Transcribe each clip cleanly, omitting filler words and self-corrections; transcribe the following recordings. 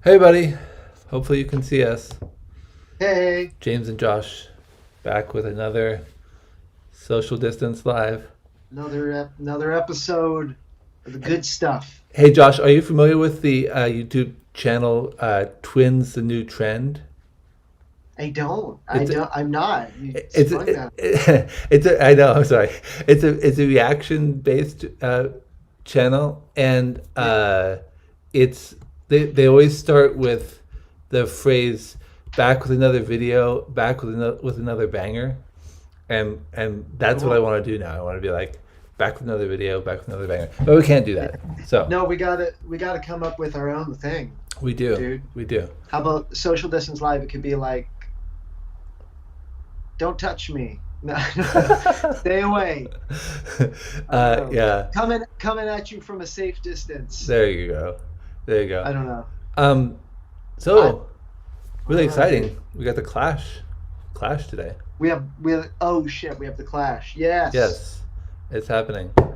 Hey, buddy. Hopefully you can see us. Hey, James and Josh back with another social distance live. another episode of the good stuff. Hey, Josh, are you familiar with the YouTube channel Twins the New Trend? I don't. I It's a, don't. I'm not. You it's sprung a, that. it's a, I know, I'm sorry. It's a reaction based channel, and Yeah. it's they always start with the phrase "back with another video, back with another banger." And that's what I Cool. want to do now. I want to be like back with another video, back with another banger. But we can't do that. So No, we gotta come up with our own thing, we do, dude. we do. How about social distance live? It could be like, don't touch me. No, stay away. I don't know. Yeah, Coming at you from a safe distance. there you go, there you go. I don't know. Um, I so I really don't know, dude. exciting. We got the clash today. We have oh shit, we have the clash. Yes, Yes, it's happening. it's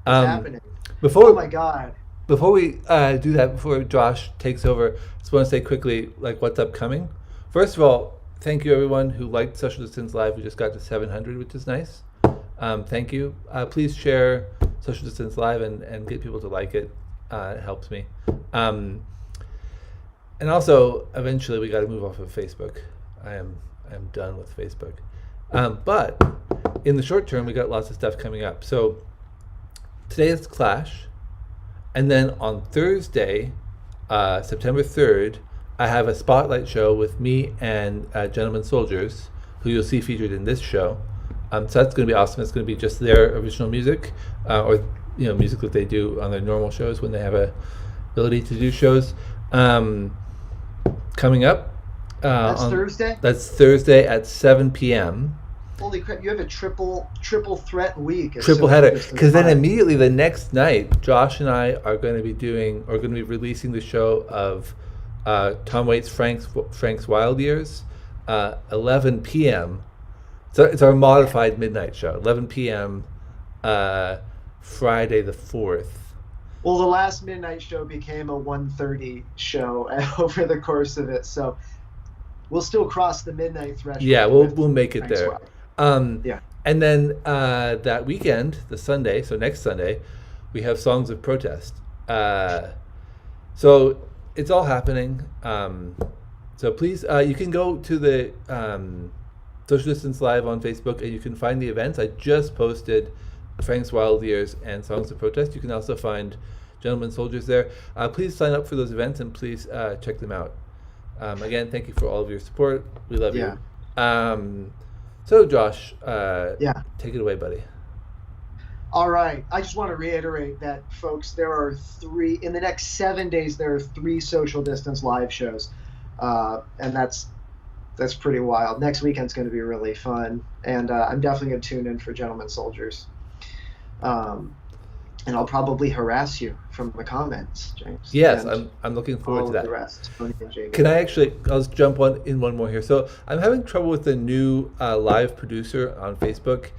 Um, happening. Oh before my God. before we do that, before Josh takes over, just want to say quickly like what's upcoming. First of all, thank you everyone who liked Social Distance Live. We just got to 700, which is nice. Thank you. Please share Social Distance Live and get people to like it. It helps me. Um, and also, eventually, we got to move off of Facebook. I am done with Facebook. But in the short term, we got lots of stuff coming up. So today is Clash. And then on Thursday, September 3rd, I have a spotlight show with me and Gentlemen Soldiers, who you'll see featured in this show. So that's going to be awesome. It's going to be just their original music, or music that they do on their normal shows when they have a ability to do shows. Um, Coming up That's on Thursday. that's Thursday at 7 p.m. Holy crap! You have a triple threat week at Triple Social header, Distance because then Live. immediately the next night Josh and I are going to be releasing the show of Tom Waits Frank's Wild Years, 11 p.m. So it's our modified midnight show, 11 p.m. uh, Friday the 4th. Well, the last midnight show became a 1:30 show over the course of it, so we'll still cross the midnight Yeah, threshold we'll with we'll make it Frank's there. Wild. Um, Yeah, and then that weekend, the Sunday, so next Sunday, we have Songs of Protest. So it's all happening. So please, you can go to the Social Distance Live on Facebook and you can find the events. I just posted Frank's Wild Years and Songs of Protest. You can also find Gentlemen Soldiers there. Please sign up for those events and please check them out. Again, thank you for all of your support. We love yeah, you. So, Josh, yeah. take it away, buddy. All right. I just want to reiterate that, folks. There are three in the next 7 days. There are three social distance live shows, and that's pretty wild. Next weekend's going to be really fun, and I'm definitely going to tune in for Gentlemen Soldiers. Um, and I'll probably harass you from the comments, James, Yes, and I'm looking forward all to of the that. rest, Tony and Can Jamie. I actually? I'll just jump one more here. So I'm having trouble with the new live producer on Facebook,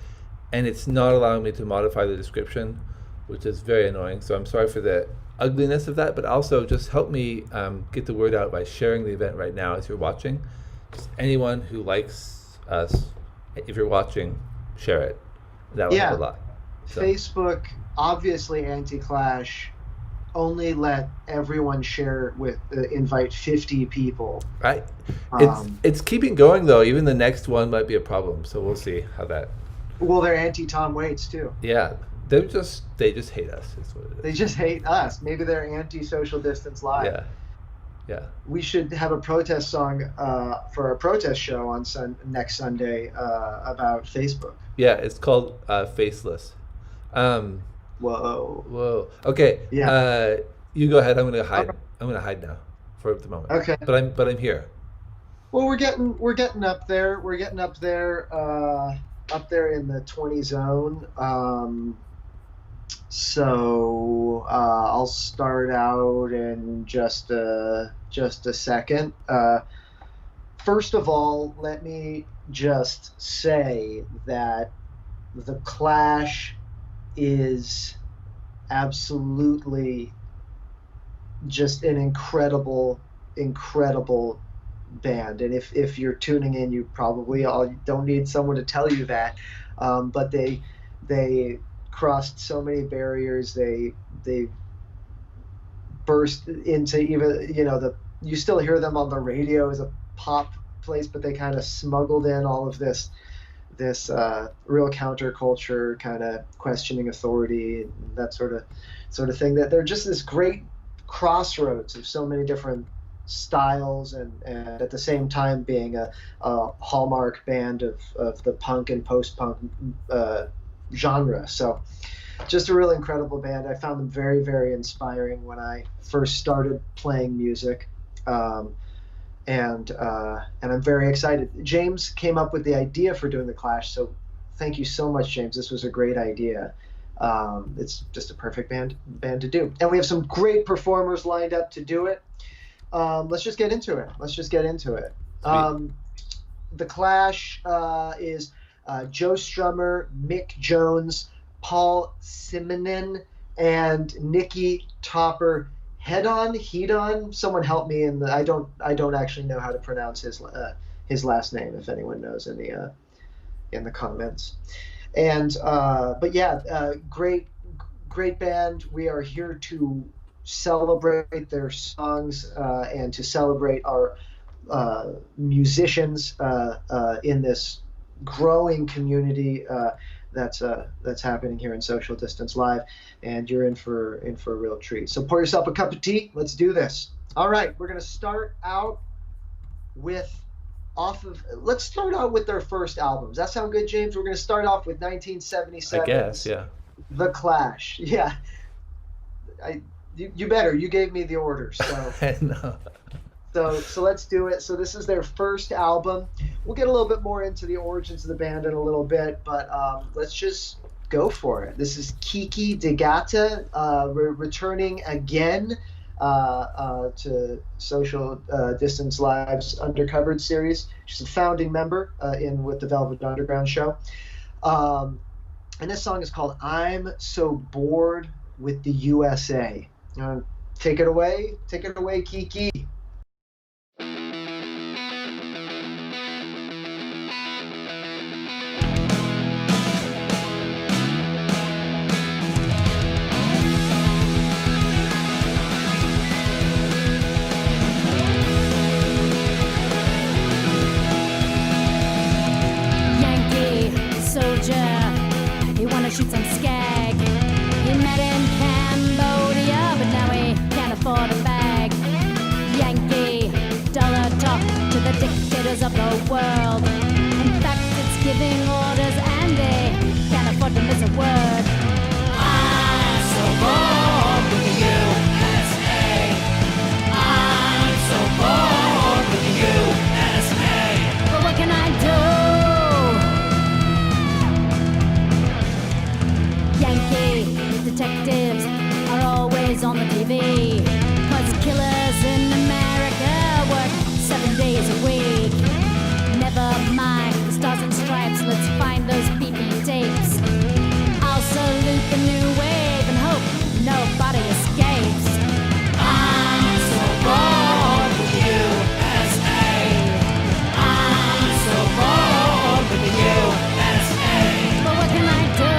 and it's not allowing me to modify the description, which is very annoying. So I'm sorry for the ugliness of that, but also just help me get the word out by sharing the event right now as you're watching. Just anyone who likes us, if you're watching, share it. That will help a Yeah, lot. So Facebook, obviously anti-clash. Only let everyone share with invite 50 people. right, it's Um, it's keeping going though. Even the next one might be a problem. So we'll see how that. well, they're anti-Tom Waits too. Yeah, they just hate us. Is what it They is. just hate us. Maybe they're anti-social distance live. Yeah, yeah, We should have a protest song for a protest show on next Sunday about Facebook. yeah. It's called Faceless. Um, Whoa. Whoa. Okay. Yeah. You go ahead. I'm gonna All hide. right. I'm gonna hide now for the moment. Okay. But I'm here. Well, we're getting up there. We're getting up there in the 20 zone. I'll start out in just a second. First of all, let me just say that the Clash is absolutely just an incredible incredible band. And if you're tuning in, you probably don't need someone to tell you that. But they crossed so many barriers. They burst into, even, you still hear them on the radio as a pop place, but they kind of smuggled in all of this real counterculture, kind of questioning authority, and that sort of thing. That they're just this great crossroads of so many different styles, and at the same time being a hallmark band of the punk and post-punk genre. So just a really incredible band. I found them very, very inspiring when I first started playing music. And I'm very excited. James came up with the idea for doing the Clash, so thank you so much, James. This was a great idea. It's just a perfect band to do, and we have some great performers lined up to do it. Let's just get into it. The Clash is Joe Strummer, Mick Jones, Paul Simonon, and Nikki Topper. Hedon, someone help me. I don't actually know how to pronounce his last name. If anyone knows in the comments. And but yeah, great band. We are here to celebrate their songs and to celebrate our musicians in this growing community that's happening here in Social Distance Live, and you're in for a real treat. So pour yourself a cup of tea. Let's do this. All right, we're gonna start out let's start out with their first album. Does that sound good, James? We're gonna start off with 1977. I guess, yeah. The Clash. Yeah. You better. You gave me the order, so. I know. So let's do it. So this is their first album. We'll get a little bit more into the origins of the band in a little bit, but let's just go for it. This is Kiki Degata, returning again to Social Distance Live's Undercovered series. She's a founding member with the Velvet Underground show. And this song is called I'm So Bored with the USA. Take it away, Kiki. Shoot some skag. He met in Cambodia, but now he can't afford a bag. Yankee, dollar talk to the dictators of the world. In fact, it's giving orders and they can't afford to miss a word. I'm so bored with the USA. I'm so bored with the USA. But what can I do? Yankee detectives are always on the TV, 'cause killers in America work 7 days a week. Never mind the stars and stripes, let's find those PP tapes. I'll salute the new wave and hope nobody escapes. I'm so bored with the USA. I'm so bored with the USA. But what can I do?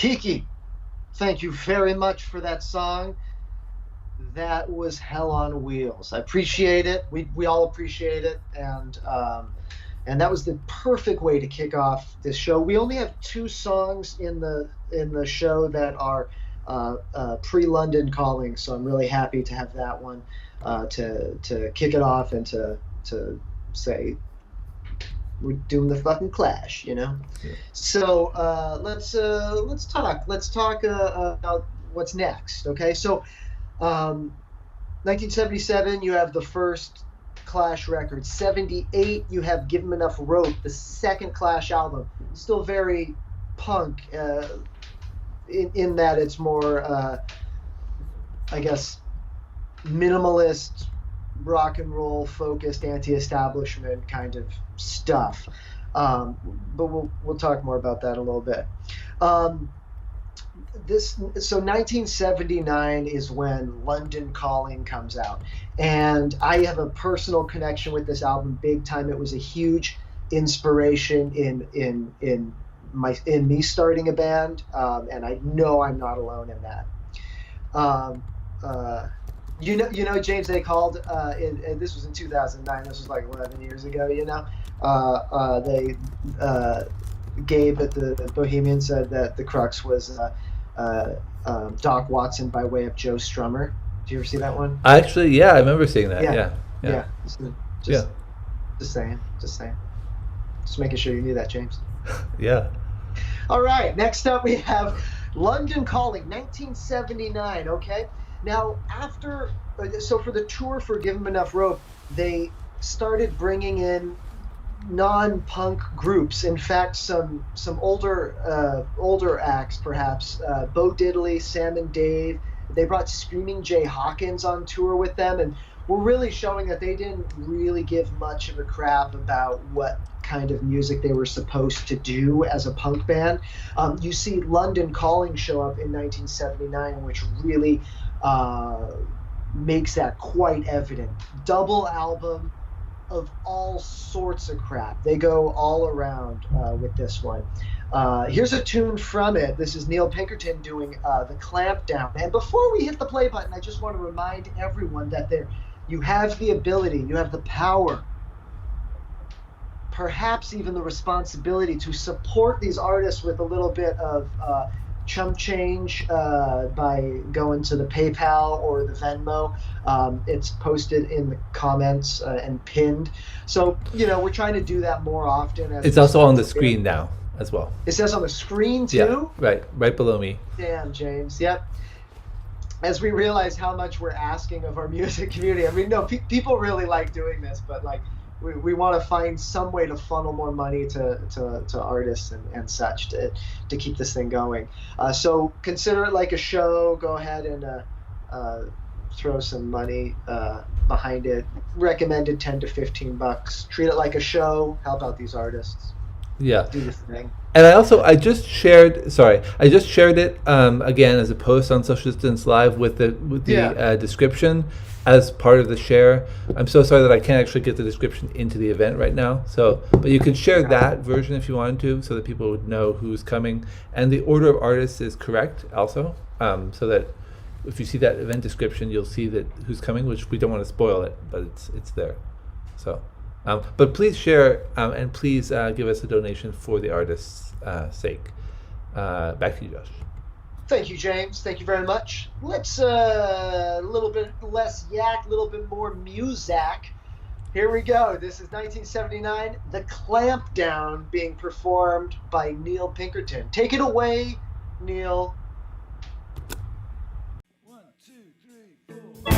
Kiki, thank you very much for that song. That was hell on wheels. I appreciate it. We all appreciate it, and that was the perfect way to kick off this show. We only have two songs in the show that are pre-London Calling, so I'm really happy to have that one to kick it off and to say we're doing the fucking Clash, you know. Yeah. So let's talk about what's next. Okay, so 1977, you have the first Clash record. 78, you have Give 'Em Enough Rope, the second Clash album. Still very punk in that it's more, I guess, minimalist, rock and roll focused, anti-establishment kind of stuff. But we'll talk more about that in a little bit. So 1979 is when London Calling comes out, and I have a personal connection with this album big time. It was a huge inspiration in me starting a band, and I know I'm not alone in that. You know, James, they called, and this was in 2009. This was like 11 years ago. You know, Gabe at the Bohemian said that the crux was Doc Watson by way of Joe Strummer. Do you ever see that one? Actually, yeah, I remember seeing that. Yeah. Just saying. Just making sure you knew that, James. Yeah. All right. Next up, we have London Calling, 1979. Okay. Now, for the tour for Give 'Em Enough Rope, they started bringing in non-punk groups. In fact, some older acts, perhaps Bo Diddley, Sam and Dave. They brought Screaming Jay Hawkins on tour with them, and were really showing that they didn't really give much of a crap about what kind of music they were supposed to do as a punk band. You see London Calling show up in 1979, which really makes that quite evident. Double album of all sorts of crap. They go all around with this one. Here's a tune from it. This is Neil Pinkerton doing the Clampdown. And before we hit the play button, I just want to remind everyone that you have the ability, you have the power, perhaps even the responsibility to support these artists with a little bit of chump change by going to the PayPal or the Venmo. It's posted in the comments and pinned. So, we're trying to do that more often. It's also on the screen now as well. It says on the screen too? Yeah, right below me. Damn, James. Yep. As we realize how much we're asking of our music community. I mean, no, people really like doing this, but like, we want to find some way to funnel more money to artists and such to keep this thing going. So consider it like a show. Go ahead and throw some money behind it. Recommended $10 to $15. Treat it like a show. Help out these artists. Yeah. Do this thing. And I just shared it again as a post on Social Distance Live with the description as part of the share. I'm so sorry that I can't actually get the description into the event right now. But you can share that version if you wanted to, so that people would know who's coming. And the order of artists is correct also, so that if you see that event description, you'll see that who's coming, which we don't want to spoil it, but it's there. So, but please share and please give us a donation for the artist's sake. Back to you, Josh. Thank you, James. Thank you very much. Let's a little bit less yak, a little bit more muzak. Here we go. This is 1979, The Clampdown, being performed by Neil Pinkerton. Take it away, Neil. 1, 2, 3, 4.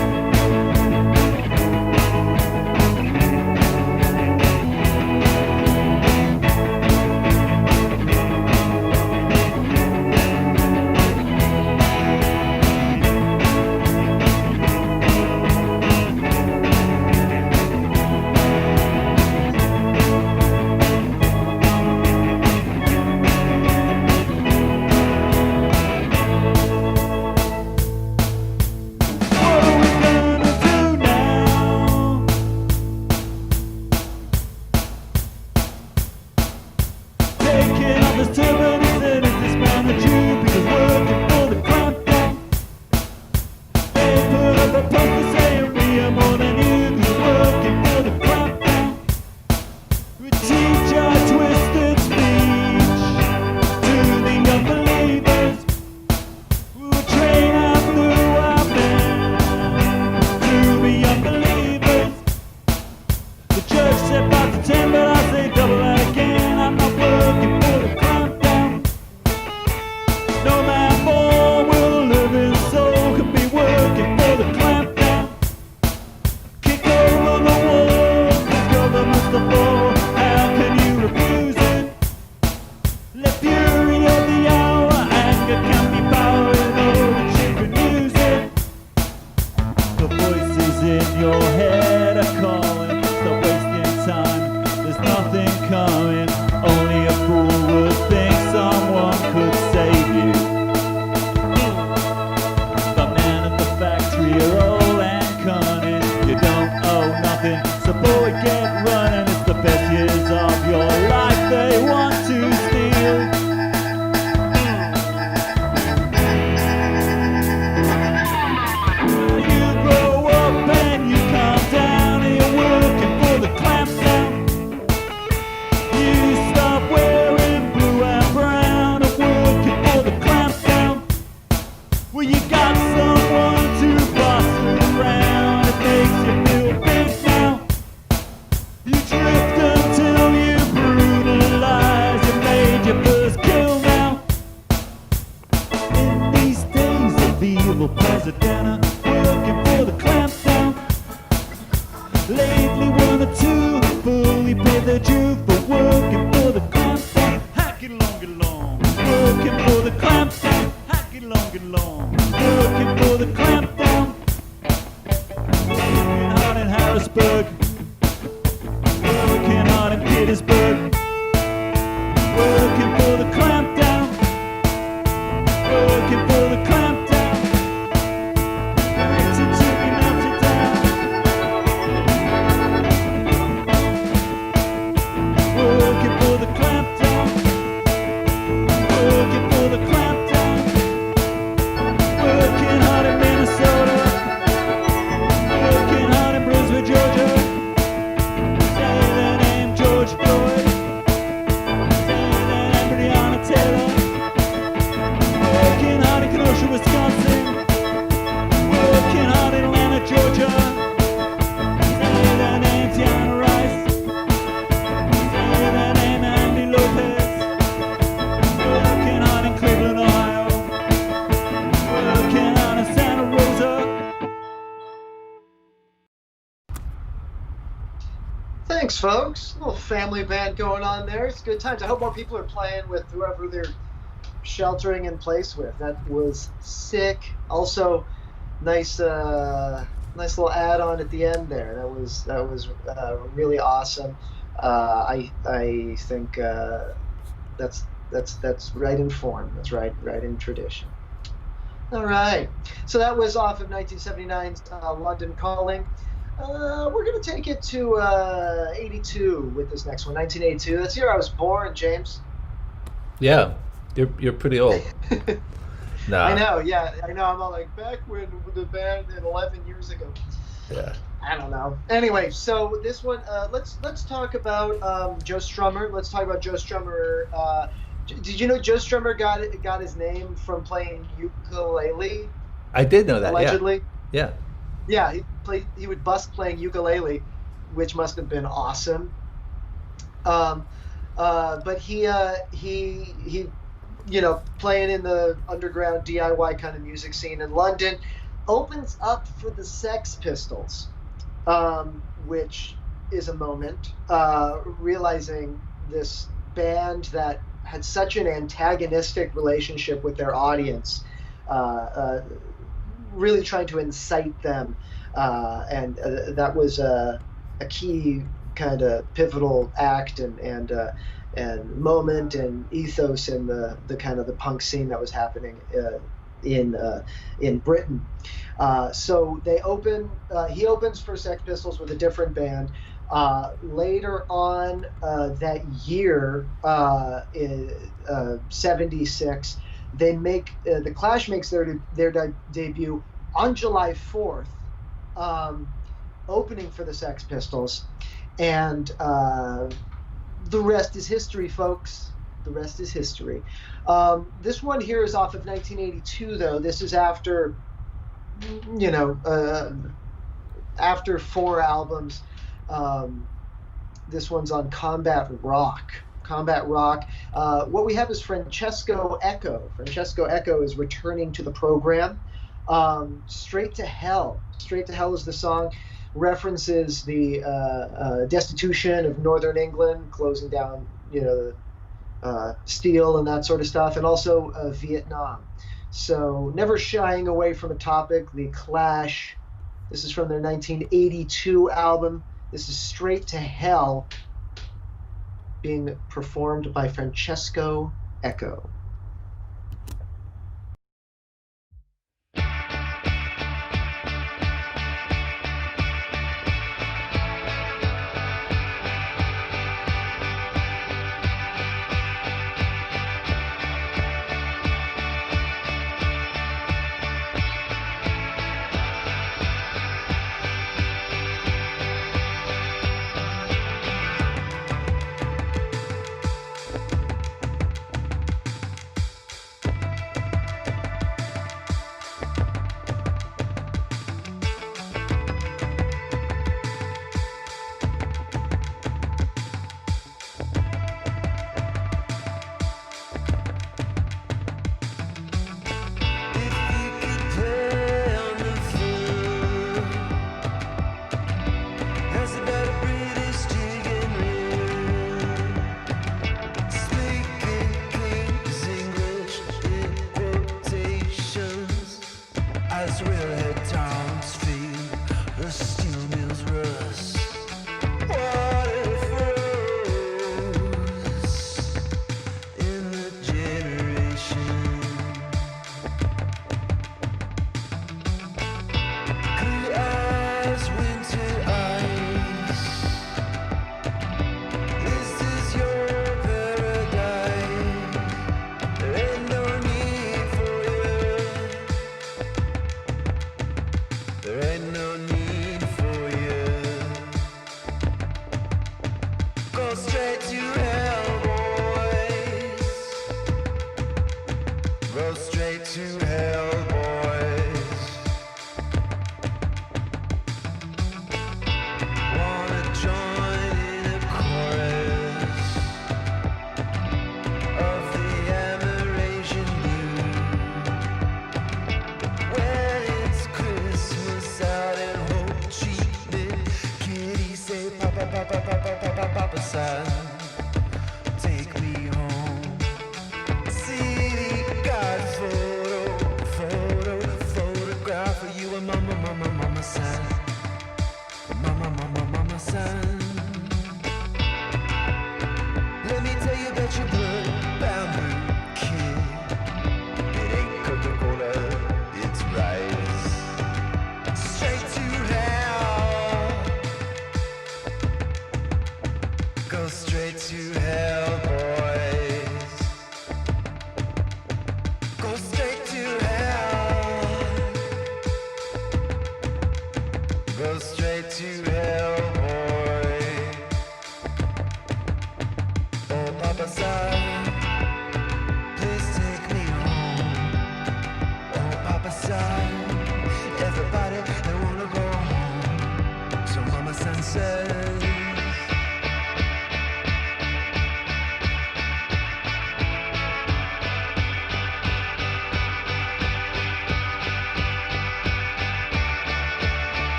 The voices in your head are calling. Stop wasting time, there's nothing coming. Only a fool would think someone could save you. The man at the factory are old and cunning. You don't owe nothing, so boy, get running. It's the best years of your life they want to steal. You grow up and you come down and you're working for the clamp down. You stop wearing blue and brown and working for the clamp down. Well, you got someone to boss around. It makes you feel big now. You drift until you brutalize. You made your first kill now. In these days of evil president working for the clamp down. Lately one or two fully paid their due for working for the clamp down. Hack it long and long. Working for the clamp down. Hack it long and long. Working for the clamp down. Working hard in Harrisburg. Working hard in Petersburg. Working for the clamp down. Working for the clamp down. Waiting till we melt it down. Working for the clamp down. Working for the clamp down. Working hard in Minnesota. Working hard in Brunswick, Georgia. Say the name George Floyd. Say the name Breonna Taylor. Working hard in Kenosha, Wisconsin. Working hard in Atlanta, Georgia. Say the name Tiana Rice. Say the name Andy Lopez. Working hard in Cleveland, Ohio. Working hard in Santa Rosa. Thanks, folks. A little family band going on there. It's good times. I hope more people are playing with whoever they're sheltering in place with. That was sick. Also, nice little add-on at the end there. That was really awesome. I think that's right in form. That's right in tradition. All right. So that was off of 1979's London Calling. We're going to take it to 82 with this next one, 1982. That's the year I was born, James. Yeah, you're pretty old. Nah. I know, yeah. I know. I'm all like, back when the band did 11 years ago. Yeah. I don't know. Anyway, so this one, let's talk about Joe Strummer. Let's talk about Joe Strummer. Did you know Joe Strummer got his name from playing ukulele? I did know that. Allegedly. Yeah. Yeah, he would bust playing ukulele, which must have been awesome. But he playing in the underground DIY kind of music scene in London, opens up for the Sex Pistols, which is a moment, realizing this band that had such an antagonistic relationship with their audience, really trying to incite them, and that was a key kind of pivotal act and moment and ethos in the kind of the punk scene that was happening in Britain. So they he opens for Sex Pistols with a different band. Later on that year, in 76, they make the Clash makes their debut on July 4th, opening for the Sex Pistols, and the rest is history, folks. The rest is history. This one here is off of 1982, though. This is after, after 4 albums. This one's on Combat Rock. What we have is Francesco Echo. Francesco Echo is returning to the program. Straight to Hell. Straight to Hell is the song. References the destitution of Northern England, closing down, steel and that sort of stuff, and also Vietnam. So never shying away from a topic. The Clash This is from their 1982 album. This is Straight to Hell, being performed by Francesco Echo.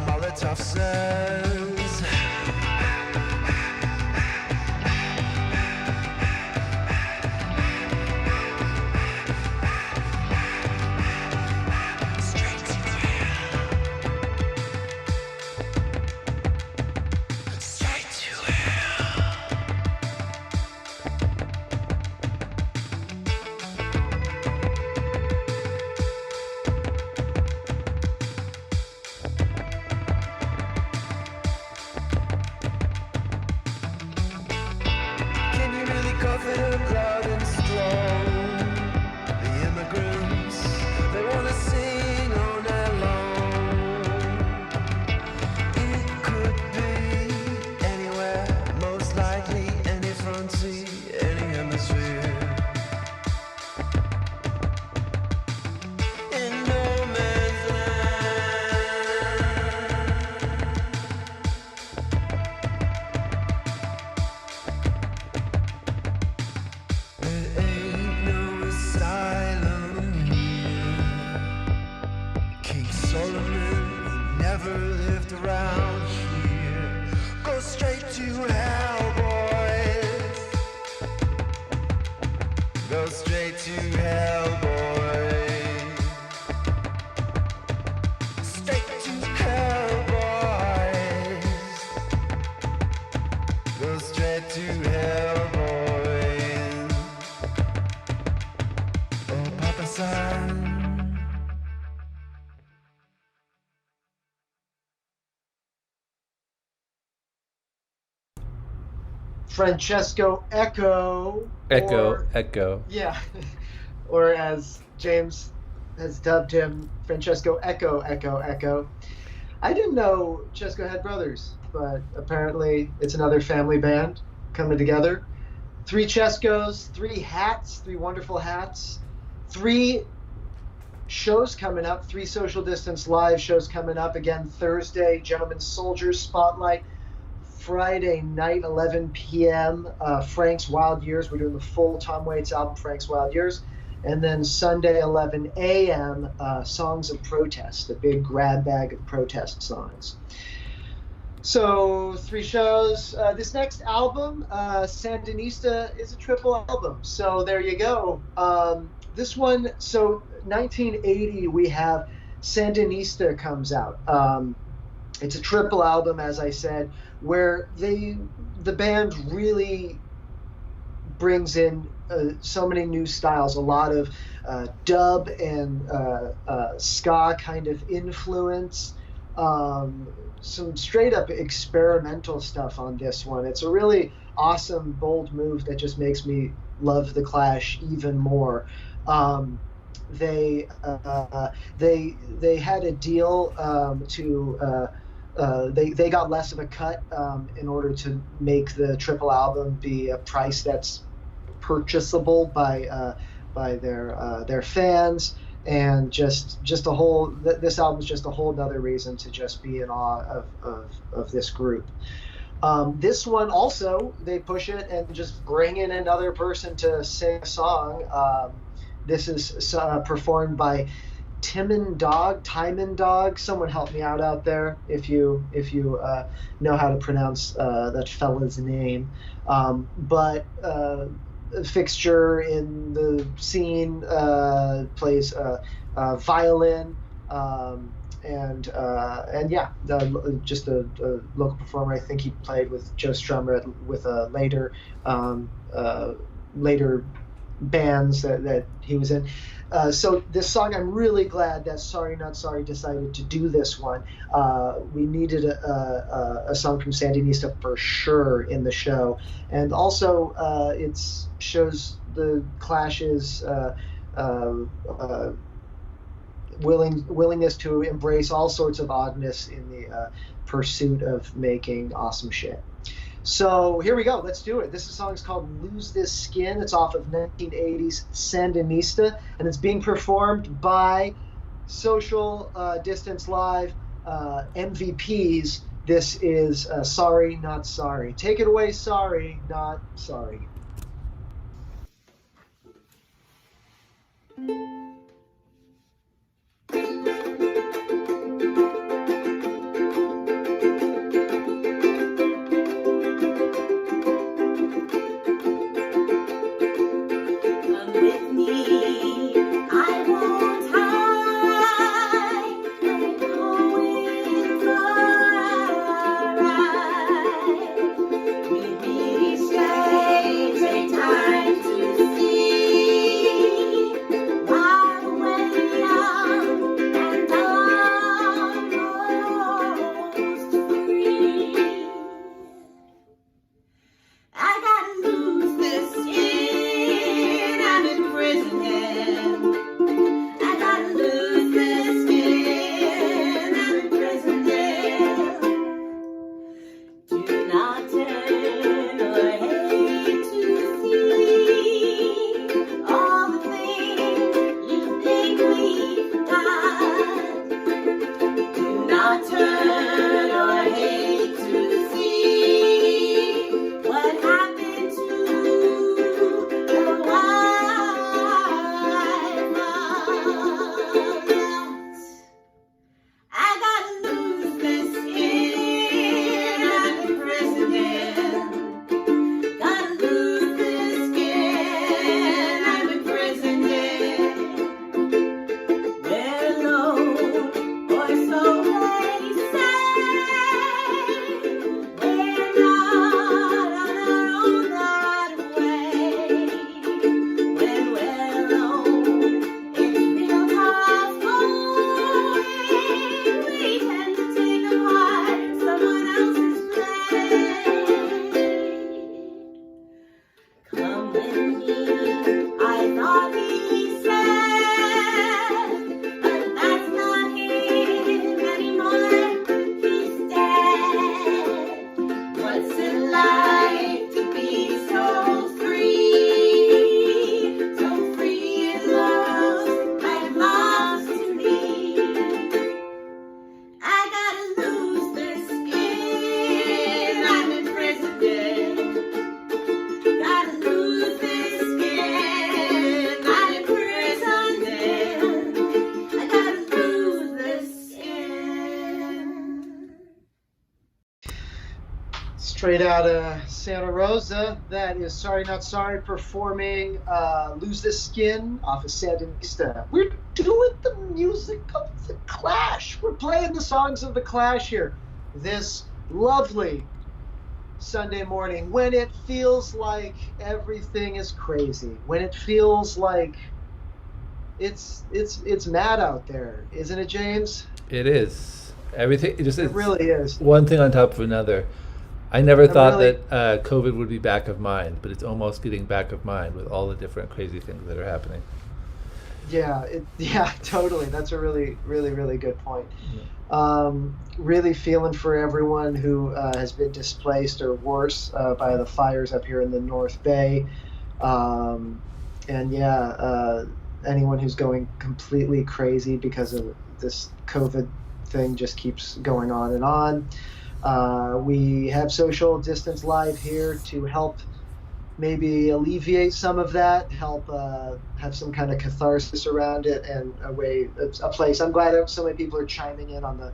Molotov says straight to hell. Straight to hell. slightly any front seat, any hemisphere. In no man's land. It ain't no asylum here. King Solomon, he never lived around here. Go straight to hell, boys. Go straight to hell, boys. Straight to hell, boys. Go straight to hell, boys. Oh, Papa San. Francesco Echo. or- Echo. Yeah. Or as James has dubbed him, Francesco Echo, Echo, Echo. I didn't know Chesco had brothers, but apparently it's another family band coming together. 3 Chescos, 3 hats, 3 wonderful hats, 3 shows coming up, 3 social distance live shows coming up. Again, Thursday, Gentlemen Soldiers Spotlight. Friday night, 11 p.m., Frank's Wild Years. We're doing the full Tom Waits album, Frank's Wild Years. And then Sunday, 11 a.m., Songs of Protest, a big grab bag of protest songs. So 3 shows. This next album, Sandinista, is a triple album. So there you go. This one, so 1980, we have Sandinista comes out. It's a triple album, as I said, where the band really brings in so many new styles, a lot of dub and ska kind of influence, some straight up experimental stuff on this one. It's a really awesome, bold move that just makes me love the Clash even more. They had a deal they got less of a cut in order to make the triple album be a price that's purchasable by their fans, and just a whole this album's just a whole nother reason to just be in awe of this group. This one also, they push it and just bring in another person to sing a song. This is performed by Timon Dog. Someone help me out there if you know how to pronounce that fella's name. But a fixture in the scene, plays violin, and yeah, just a local performer. I think he played with Joe Strummer with a later bands that he was in. So this song, I'm really glad that Sorry Not Sorry decided to do this one. We needed a song from Sandinista for sure in the show, and also it shows the Clash's willingness to embrace all sorts of oddness in the pursuit of making awesome shit. So here we go. Let's do it. This song's called Lose This Skin. It's off of 1980's Sandinista, and it's being performed by Social Distance Live MVPs. This is Sorry Not Sorry. Take it away, Sorry Not Sorry. Come with me, I won't hide. I know it's alright. With me each day, take time to see why Straight out of Santa Rosa, that is Sorry Not Sorry performing Lose This Skin off of Sandinista. We're doing the music of the Clash. We're playing the songs of the Clash here this lovely Sunday morning when it feels like everything is crazy, when it feels like it's mad out there, isn't it, James? It is. Everything, it just It it's really is. one thing on top of another. I never thought really- that COVID would be back of mind, but it's almost getting back of mind with all the different crazy things that are happening. Yeah, totally. That's a really, really, really good point. Really feeling for everyone who has been displaced or worse by the fires up here in the North Bay. And yeah, anyone who's going completely crazy because of this COVID thing just keeps going on and on. We have social distance live here to help maybe alleviate some of that, help have some kind of catharsis around it, and a place. I'm glad that so many people are chiming in on the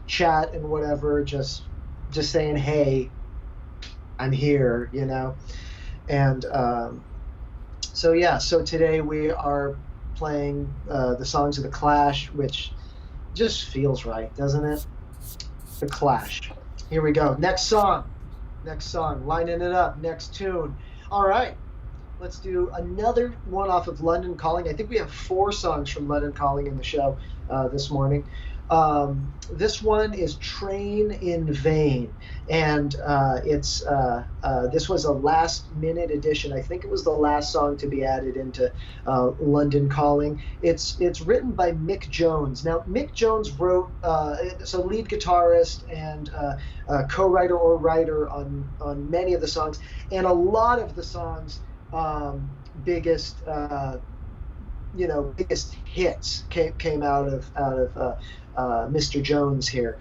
chat and whatever, just saying, hey, I'm here, you know. And so today we are playing the songs of the Clash, which just feels right, doesn't it? The Clash. Here we go. Next song, lining it up, next tune. All right, let's do another one off of London Calling. I think we have 4 songs from London Calling in the show this morning. This one is Train in Vain, and this was a last-minute addition. I think it was the last song to be added into London Calling. It's written by Mick Jones. Now, Mick Jones wrote, so lead guitarist and co-writer or writer on many of the songs, and a lot of the songs' biggest hits came out of Mr. Jones here.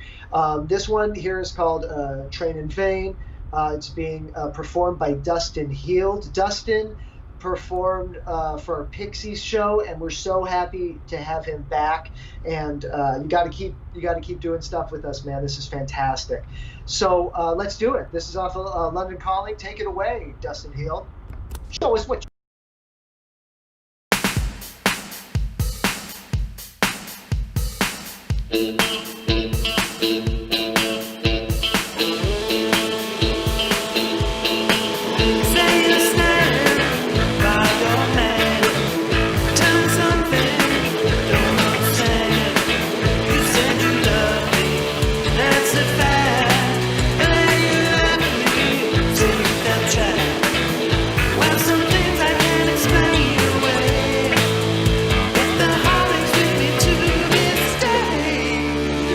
This one here is called Train in Vain. It's being performed by Dustin Heald. Dustin performed for our Pixies show, and we're so happy to have him back. And you got to keep doing stuff with us, man. This is fantastic. So let's do it. This is off of London Calling. Take it away, Dustin Heald. Show us what.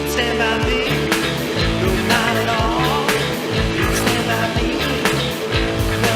Stand by me. No,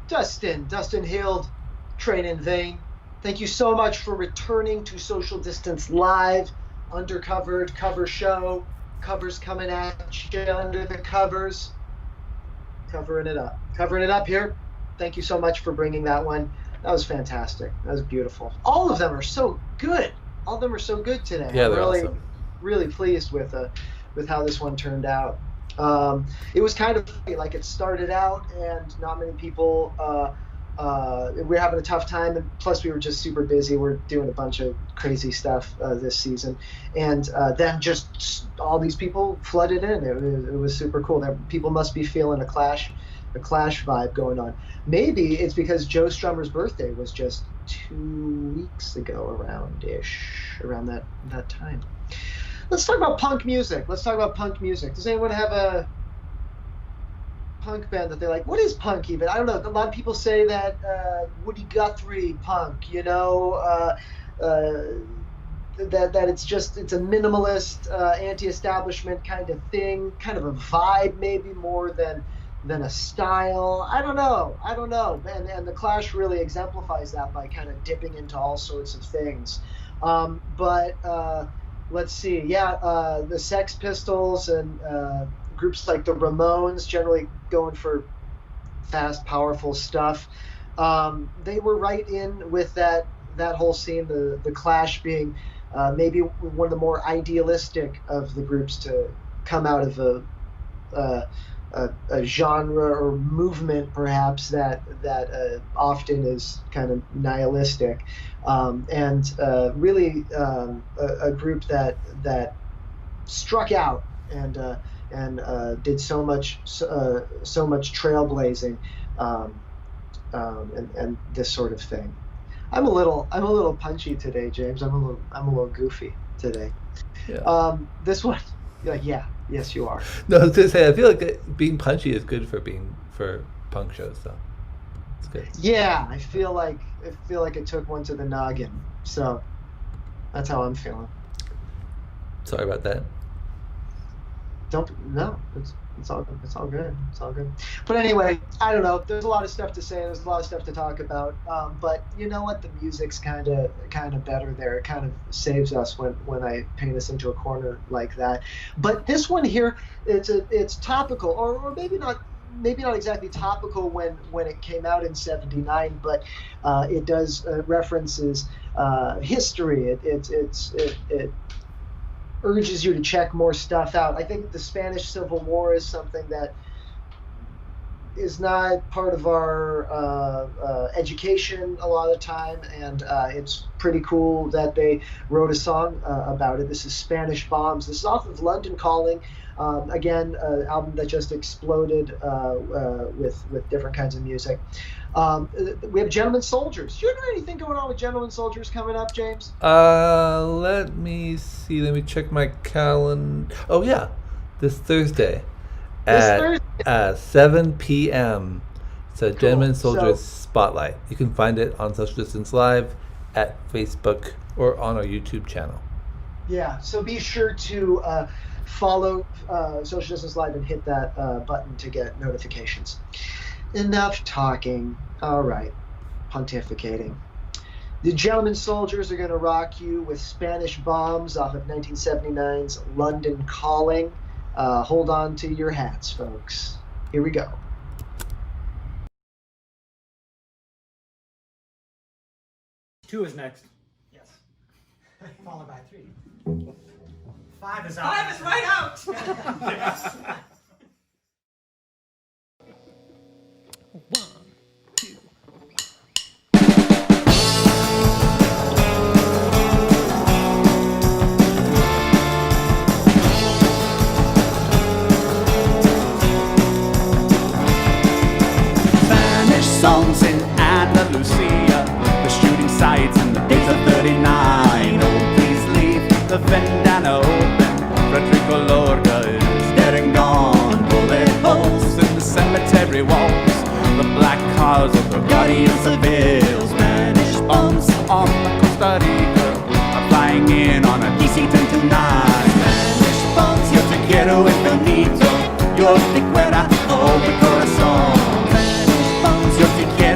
Dustin Hild, Train in Vain. Thank you so much for returning to Social Distance Live, undercovered cover show. Covers coming at you under the covers. Covering it up here. Thank you so much for bringing that one. That was fantastic. That was beautiful. All of them are so good. Today. Yeah, I'm they're really, awesome. really pleased with how this one turned out. It was kind of funny, like it started out and not many people. We were having a tough time, and plus we were just super busy. We're doing a bunch of crazy stuff this season, and then just all these people flooded in. It was super cool. People must be feeling a Clash vibe going on. Maybe it's because Joe Strummer's birthday was just 2 weeks ago, around that time. Let's talk about punk music. Does anyone have a punk band that they're like, what is punk even? I don't know. A lot of people say that Woody Guthrie punk, that it's a minimalist, anti-establishment kind of thing, kind of a vibe maybe more than a style. I don't know. And the Clash really exemplifies that by kind of dipping into all sorts of things. But let's see. Yeah, the Sex Pistols and groups like the Ramones, generally going for fast, powerful stuff. They were right in with that whole scene. The Clash being maybe one of the more idealistic of the groups to come out of a genre or movement, perhaps that often is kind of nihilistic, and really a group that struck out and did so much trailblazing, and this sort of thing. I'm a little punchy today, James. I'm a little goofy today. Yeah. This one, yeah, yes, you are. No, I was gonna say I feel like being punchy is good for punk shows, so it's good. Yeah, I feel like it took one to the noggin. So that's how I'm feeling. Sorry about that. It's all good. But anyway, I don't know. There's a lot of stuff to say. There's a lot of stuff to talk about. But you know what? The music's kind of better there. It kind of saves us when I paint us into a corner like that. But this one here, it's topical, or maybe not exactly topical when it came out in '79, but it does references history. It urges you to check more stuff out. I think the Spanish Civil War is something that is not part of our education a lot of the time, and it's pretty cool that they wrote a song about it. This is Spanish Bombs. This is off of London Calling. Again, an album that just exploded with different kinds of music. We have Gentlemen Soldiers. Do you know anything going on with Gentlemen Soldiers coming up, James? Let me see. Let me check my calendar. Oh yeah, this Thursday at 7 p.m. So Cool. Gentlemen Soldiers So- Spotlight. You can find it on Social Distance Live at Facebook or on our YouTube channel. Yeah, so be sure to follow Social Distance Live and hit that button to get notifications. Enough talking. All right, pontificating. The Gentlemen Soldiers are going to rock you with Spanish Bombs off of 1979's London Calling. Hold on to your hats, folks. Here we go. 2 is next. Yes. Followed by 3. 5 is out. 5 is right out! Spanish songs in Andalusia, the shooting sights in the days of 39. Oh, please leave the ventana open. Rodrigo Lorca is dead and gone. Bullet holes in the cemetery walls, the black cars of the Guardian Seville. Spanish bombs on the Costa Rica are flying in on a DC-10 tonight. Spanish bombs, yo te quiero infinito, yo te quiero, oh mi corazón. Spanish bombs, yo te quiero.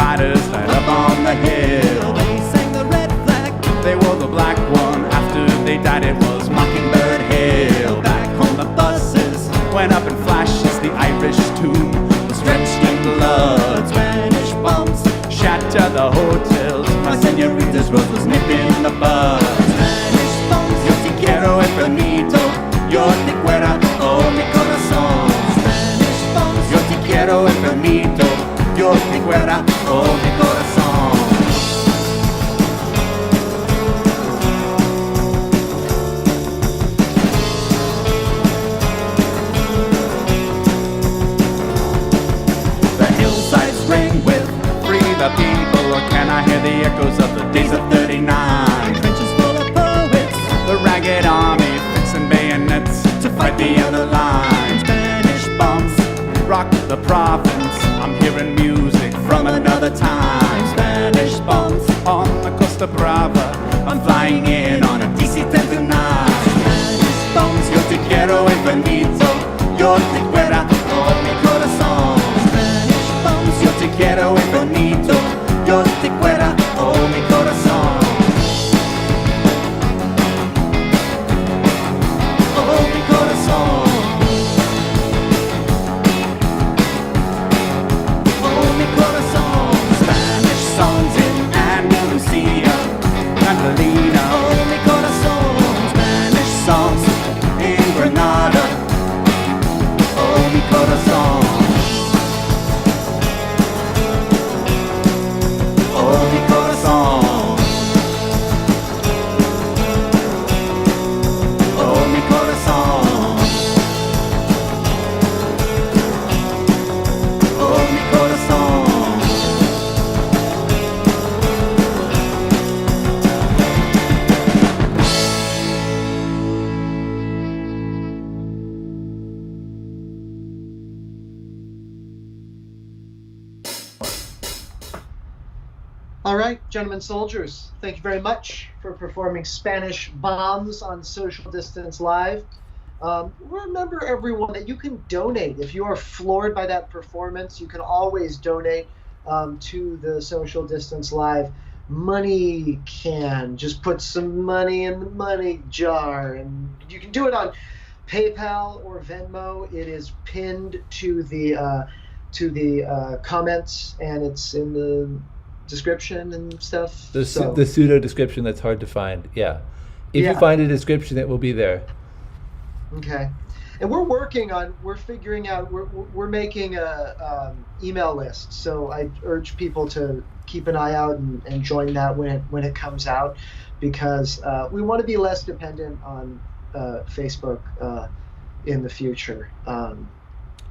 fighters light up on the hill. They sang the red flag, they wore the black one. After they died it was Mockingbird Hill. Back on the buses went up in flashes. The Irish tomb was drenched in blood. Spanish bombs shatter the hotels. My señorita's rose was nipping the bud. Spanish bombs, yo te quiero infinito. Yo te quiero, oh mi corazón. Spanish bombs, yo te quiero infinito. Yo te quiero, oh mi corazón. The hillsides ring with free the people, or can I hear the echoes of the days of 39? Trenches full of poets, the ragged army fixing bayonets to fight the other line. Spanish bombs rock the province. I'm hearing music from another time. Spanish bombs on the Costa Brava. I'm flying in on a DC-10 tonight. Spanish bombs, yo te quiero infinito. Yo te quiero, oh mi corazón. Spanish bombs, yo te quiero infinito. Yo te quiero, oh mi corazón. Oh mi corazón. Oh mi corazón. Spanish songs in Andalusia, Catalina. Oh mi corazón. Spanish songs in Granada. Oh mi corazón. Oh mi corazón. Oh mi corazón. Oh mi corazón. All right, gentlemen soldiers, thank you very much for performing Spanish Bombs on Social Distance Live. Remember, everyone, that you can donate. If you are floored by that performance, you can always donate to the Social Distance Live money can. Just put some money in the money jar, and you can do it on PayPal or Venmo. It is pinned to the comments, and it's in the description and stuff. The pseudo description that's hard to find. Yeah. If you find a description, it will be there. Okay. And we're figuring out, we're making a email list. So I urge people to keep an eye out and join that when it comes out, because we want to be less dependent on Facebook in the future.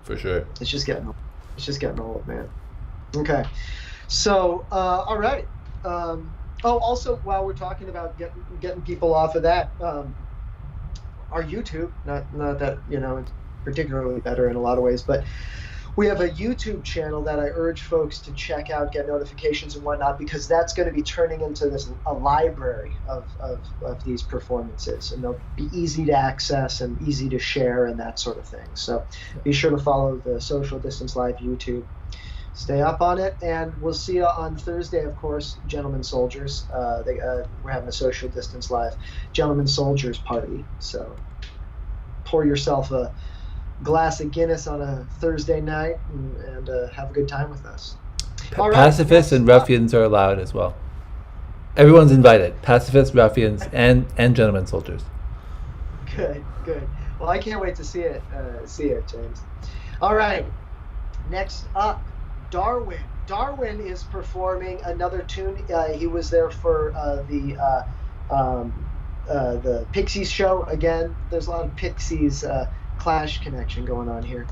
For sure. It's just getting old, man. Okay. So, all right. Also, while we're talking about getting people off of that, our YouTube, not that, it's particularly better in a lot of ways, but we have a YouTube channel that I urge folks to check out, get notifications and whatnot, because that's going to be turning into a library of these performances, and they'll be easy to access and easy to share and that sort of thing. So be sure to follow the Social Distance Live YouTube. Stay up on it, and we'll see you on Thursday, of course, Gentlemen Soldiers. We're having a Social Distance Live Gentlemen Soldiers party, so pour yourself a glass of Guinness on a Thursday night and have a good time with us. All right, Pacifists and ruffians are allowed as well. Everyone's invited. Pacifists, ruffians, and Gentlemen Soldiers. Good. Well, I can't wait to see it, James. All right, next up, Darwin. Darwin is performing another tune. He was there for the Pixies show. Again, there's a lot of Pixies Clash connection going on here.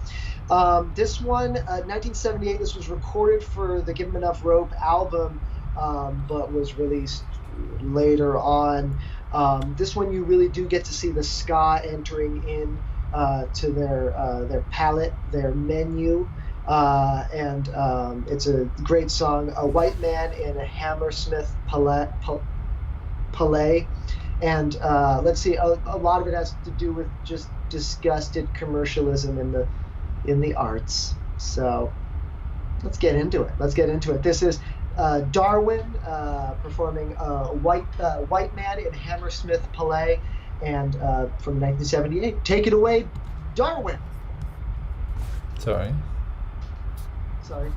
This one, 1978, this was recorded for the Give 'Em Enough Rope album, but was released later on. This one, you really do get to see the ska entering in to their palette, their menu. And it's a great song, A White Man in a Hammersmith Palais. And let's see, a lot of it has to do with just disgusted commercialism in the arts. So Let's get into it. This is Darwin performing White Man in Hammersmith Palais, and from 1978. Take it away, Darwin. Sorry. Sorry.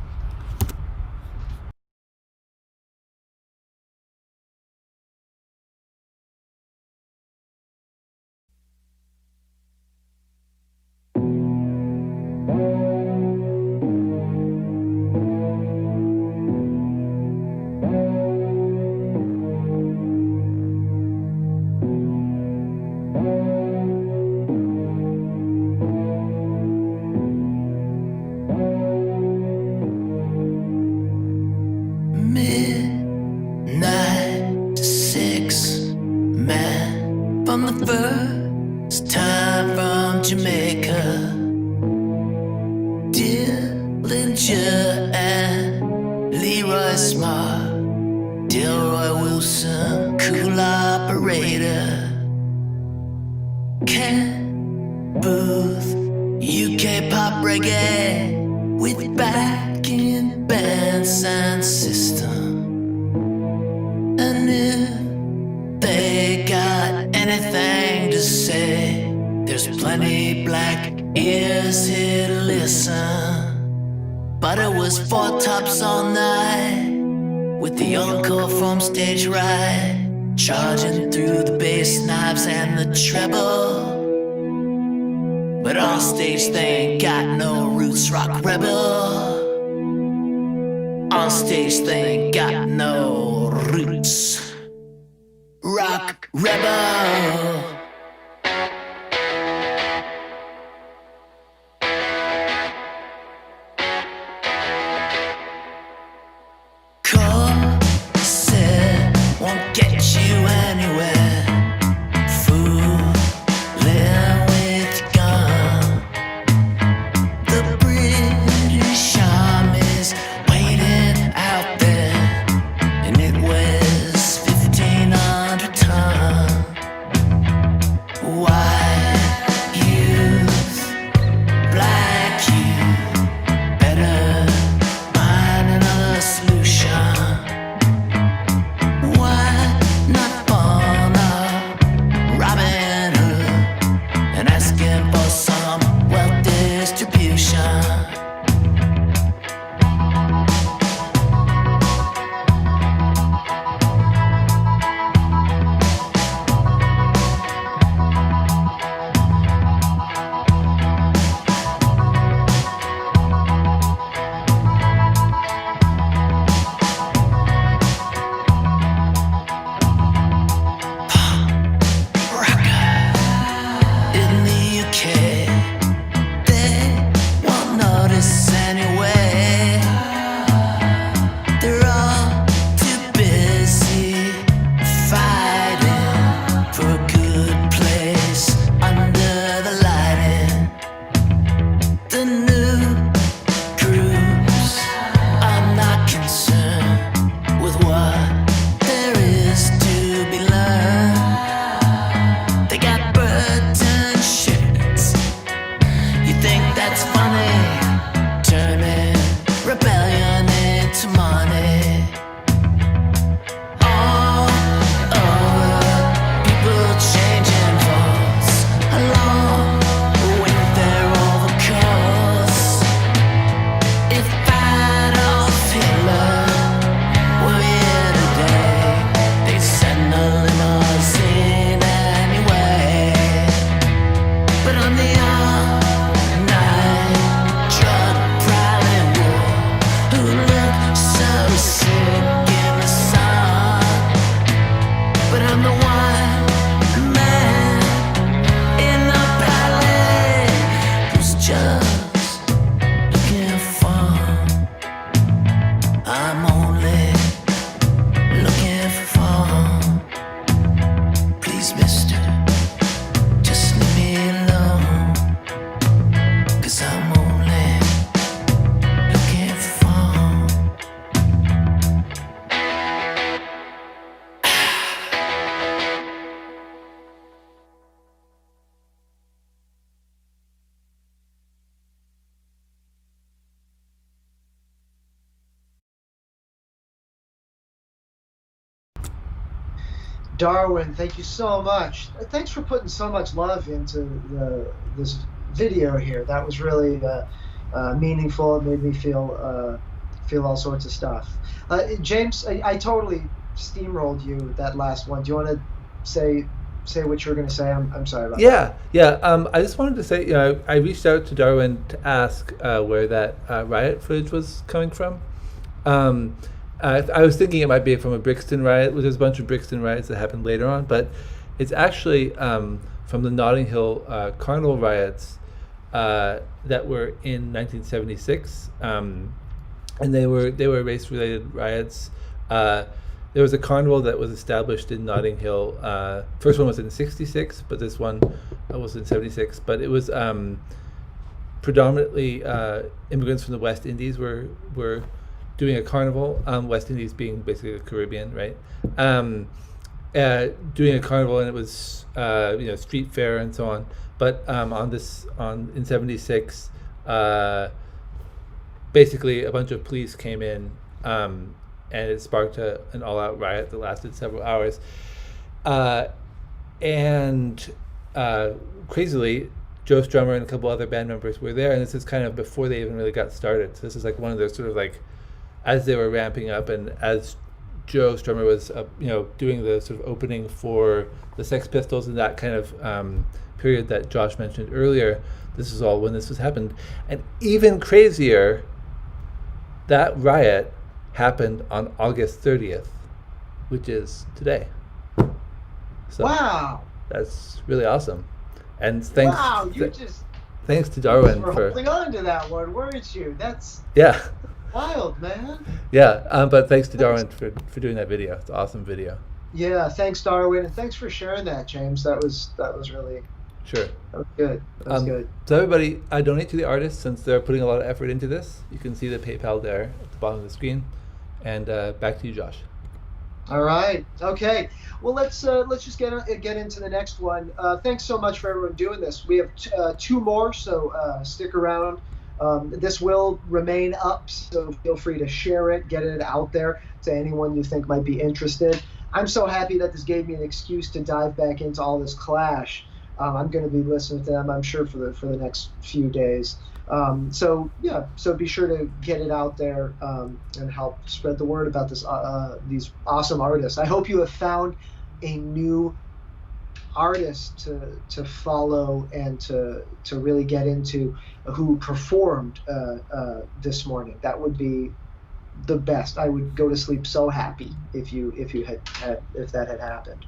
Midnight to 6 man from the first time from Jamaica. Dillinger and Leroy Smart, Delroy Wilson, cool operator. Ken Booth, UK pop reggae with backing bands and system. And if they got anything to say, there's plenty black ears here to listen. But it was four tops all night, with the encore from stage right, charging through the bass knobs and the treble. But on stage they ain't got no roots, rock rebel. On stage they ain't got no roots, rock rebel. Corset won't get you anywhere. Fooling with gun. The British Army's waiting out there, and it weighs 1,500 tons. Darwin, thank you so much. Thanks for putting so much love into this video here. That was really meaningful. It made me feel all sorts of stuff. James, I totally steamrolled you with that last one. Do you want to say what you were going to say? I'm sorry about that. Yeah. I just wanted to say, I reached out to Darwin to ask where that riot footage was coming from. I was thinking it might be from a Brixton riot, which there's a bunch of Brixton riots that happened later on, but it's actually from the Notting Hill carnival riots that were in 1976, and they were race-related riots. There was a carnival that was established in Notting Hill. First one was in '66, but this one was in '76. But it was predominantly immigrants from the West Indies were doing a carnival. West Indies being basically the Caribbean, right? Doing a carnival, and it was street fair and so on. But in '76, basically a bunch of police came in. And it sparked an all-out riot that lasted several hours. Crazily, Joe Strummer and a couple other band members were there, and this is kind of before they even really got started. So this is like one of those sort of like, as they were ramping up, and as Joe Strummer was, doing the sort of opening for the Sex Pistols and that kind of period that Josh mentioned earlier. This is all when this was happened, and even crazier, that riot happened on August 30th, which is today. So Wow. that's really awesome. And thanks Wow, thanks to Darwin for for holding on to that one, weren't you? That's yeah. wild, man. Yeah, but thanks to Darwin for doing that video. It's an awesome video. Yeah, thanks, Darwin, and thanks for sharing that, James. That was really Sure. that was good. That was good. So everybody, donate to the artists since they're putting a lot of effort into this. You can see the PayPal there at the bottom of the screen. And back to you, Josh. All right. Okay. Well, let's just get into the next one. Thanks so much for everyone doing this. We have two more, so stick around. This will remain up, so feel free to share it, get it out there to anyone you think might be interested. I'm so happy that this gave me an excuse to dive back into all this Clash. I'm going to be listening to them, I'm sure, for the next few days. So be sure to get it out there and help spread the word about these awesome artists. I hope you have found a new artist to follow and to really get into who performed this morning. That would be the best. I would go to sleep so happy if that had happened.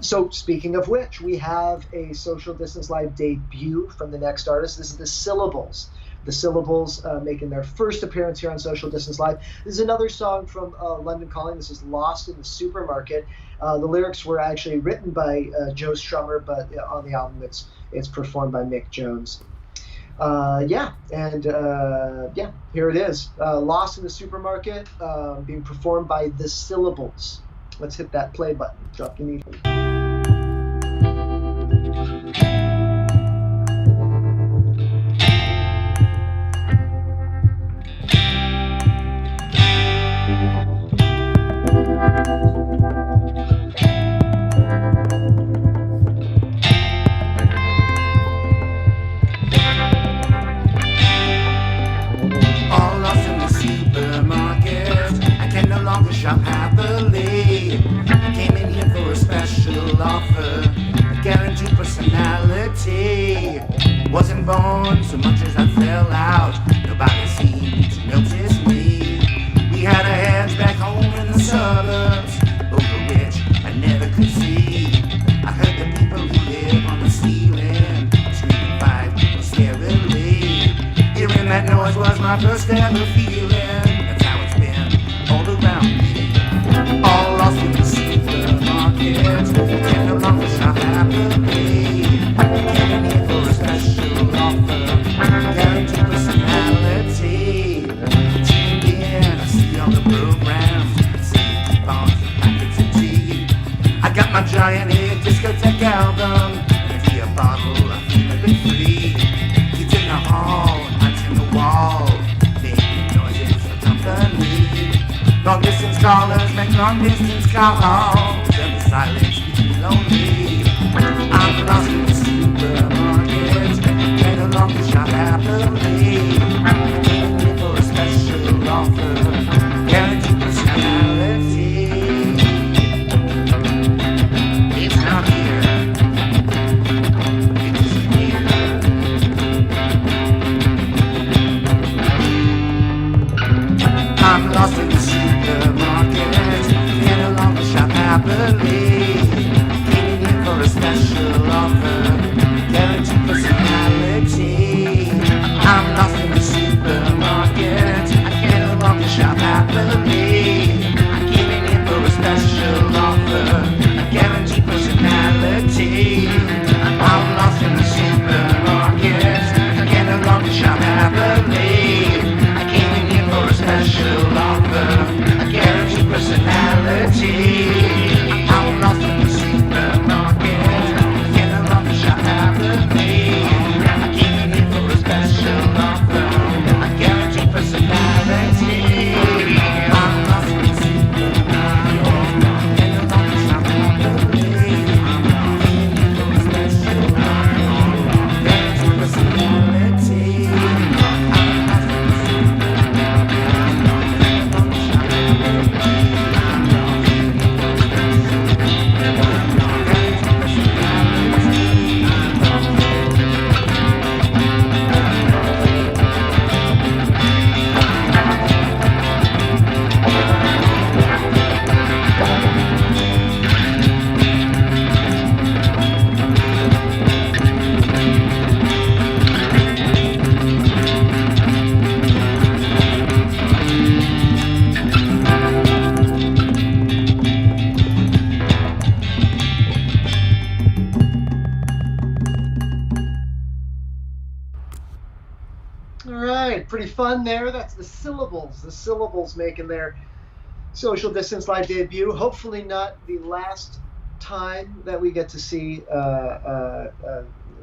So speaking of which, we have a Social Distance Live debut from the next artist. This is the Syllables. The Syllables making their first appearance here on Social Distance Live. This is another song from London Calling. This is Lost in the Supermarket. The lyrics were actually written by Joe Strummer, but on the album it's performed by Mick Jones. Here it is. Lost in the Supermarket, being performed by the Syllables. Let's hit that play button. Drop the needle. All lost in the supermarket. I can no longer shop happily. I came in here for a special offer, a guaranteed personality. Wasn't born so much as I fell out. Nobody seemed to notice me. We had our heads back home in the suburbs, over which I never could see. I heard the people who live on the ceiling screaming fight scarily. Hearing that noise was my first ever feeling. That's how it's been all around me. All lost in the supermarket. Can no longer shop happily. Came in here for a special offer, guaranteed personality. Tuned in, I see all the programs, see coupons and packets of tea. I got my giant hit discotheque album, and a beer bottle, I feel a bit free. Kids in the hall, lights in the wall, making noises for company. Long distance callers make long distance calls. silence keeps me lonely. I'm lost in the supermarket, and along the shop happily. Waiting for a special offer, guaranteed personality. It's not here. It isn't here. I'm lost in the supermarket, and along the shop happily. Waiting in for a special offer, guaranteed personality. I'm lost in the supermarket, I can't no longer shop happily. I'm giving in for a special offer, a guaranteed personality. I'm lost in the supermarket, I can't no longer shop happily. I'm giving in for a special offer, a guaranteed personality. I'm lost in the supermarket, I can't no longer shop happily. I'm giving in for a special offer, a guaranteed personality. I'm lost in the supermarket, can't no longer shop happily. I'm giving in for a special offer, guaranteed personality. All right, pretty fun there. That's the syllables. The syllables making their social distance live debut. Hopefully not the last time that we get to see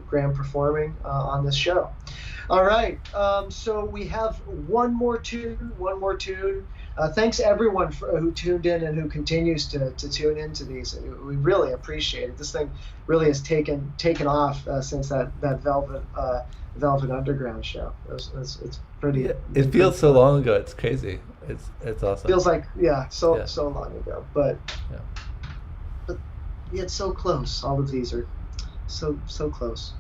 Graham performing on this show. All right, so we have one more tune. Thanks everyone who tuned in and who continues to tune into these. We really appreciate it. This thing really has taken off since that Velvet Underground show. It's pretty. Yeah, it feels so long ago. It's crazy. It's awesome. Feels like so long ago, but Yeah. yet so close. All of these are so close.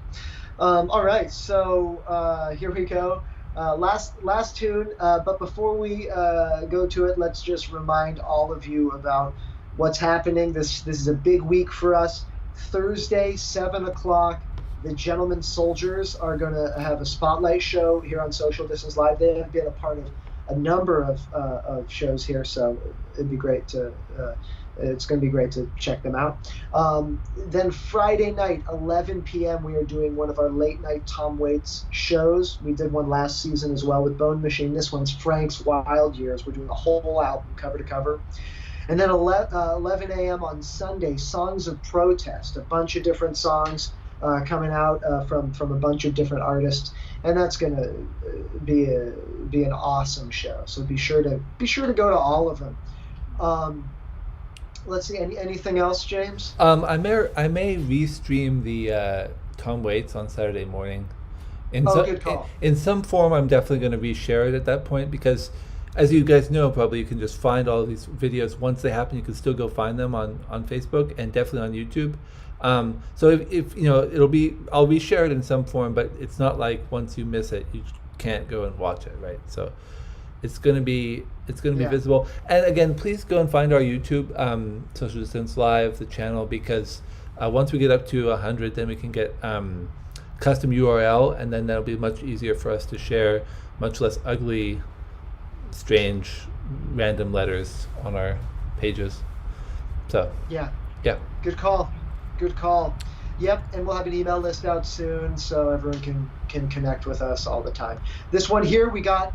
All right, so here we go. Last tune, but before we go to it, let's just remind all of you about what's happening. This is a big week for us. Thursday, 7 o'clock. The Gentlemen Soldiers are going to have a spotlight show here on Social Distance Live. They have been a part of a number of shows here, so it'd be great to. It's going to be great to check them out. Then Friday night, 11 p.m., we are doing one of our late night Tom Waits shows. We did one last season as well with Bone Machine. This one's Frank's Wild Years. We're doing a whole album cover to cover. And then 11 a.m. on Sunday, Songs of Protest, a bunch of different songs coming out from a bunch of different artists, and that's going to be an awesome show. So be sure to go to all of them. Let's see. Anything else, James? I may restream the Tom Waits on Saturday morning. Good call. In some form, I'm definitely going to reshare it at that point because, as you guys know, probably you can just find all of these videos once they happen. You can still go find them on Facebook and definitely on YouTube. So if you know, I'll reshare it in some form, but it's not like once you miss it, you can't go and watch it, right? So it's gonna be visible. And again, please go and find our YouTube Social Distance Live, the channel, because once we get up to 100, then we can get custom URL, and then that'll be much easier for us to share, much less ugly, strange, random letters on our pages. So Yeah. yeah. Good call. Yep, and we'll have an email list out soon so everyone can connect with us all the time. This one here, we got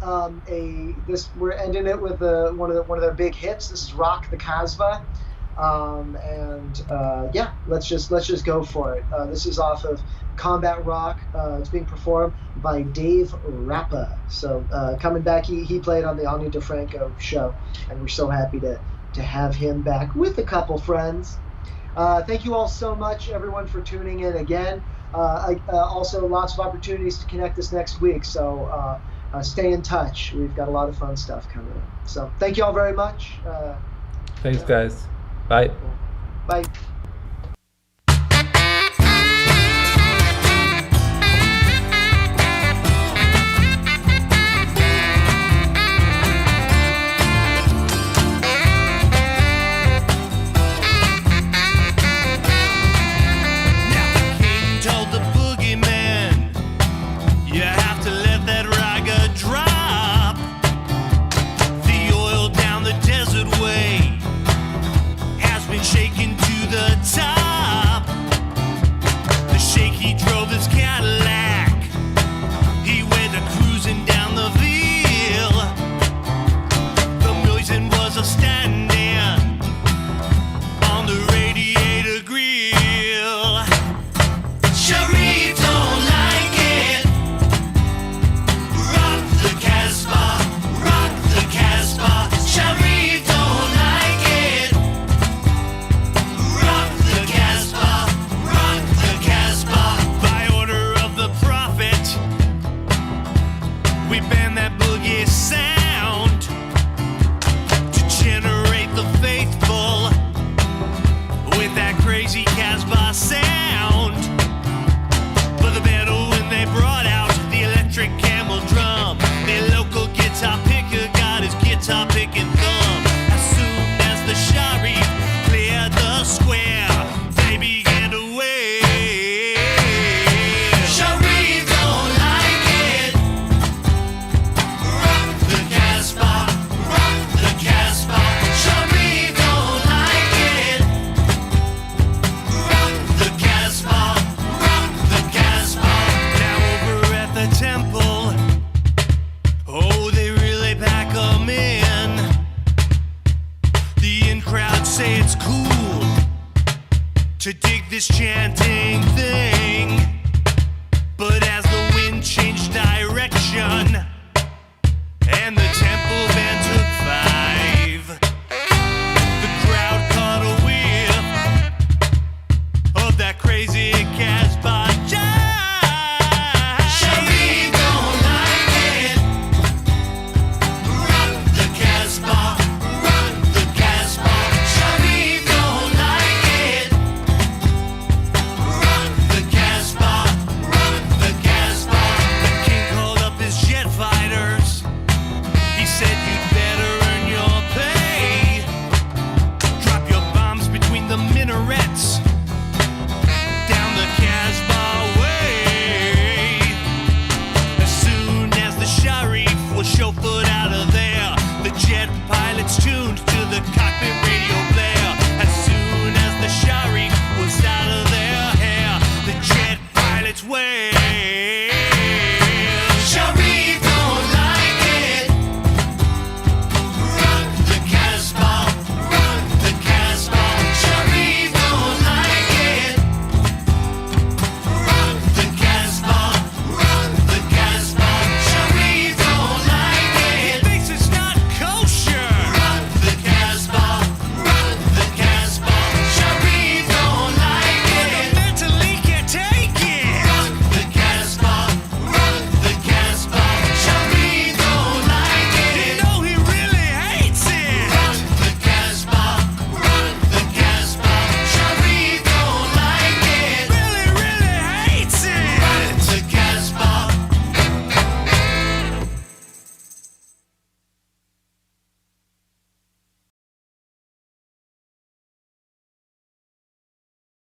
we're ending it with one of their big hits. This is Rock the Casbah. Let's just go for it. This is off of Combat Rock. It's being performed by Dave Rappa. So coming back, he played on the Ani DeFranco show, and we're so happy to have him back with a couple friends. Thank you all so much, everyone, for tuning in again. Also, lots of opportunities to connect this next week, so stay in touch. We've got a lot of fun stuff coming up. So thank you all very much. Thanks, guys. Bye. Bye. King told the boogeyman, you have to let that raga drop. The oil down the desert way has been shaken to the top. The shake he drove his Cadillac, he went a cruising down the Ville. The muezzin was a standing on the radiator grill. Sharif don't like it. Rock the Casbah, rock the Casbah. Sharif don't like it. Rock the Casbah, rock the Casbah. By order of the Prophet, we ban that boogie sound to generate the faithful with that crazy Casbah sound. But the better when they brought out the electric camel drum. The local guitar picker got his guitar picking thumb. As soon as the Sharif cleared the square, they began to wail. Sharif don't like it. Rock the Casbah, rock the Casbah. Sharif don't like it. Rock the Casbah, rock the Casbah. Now over at the temple, oh, they really pack 'em in. The in crowd say it's cool to dig this chanting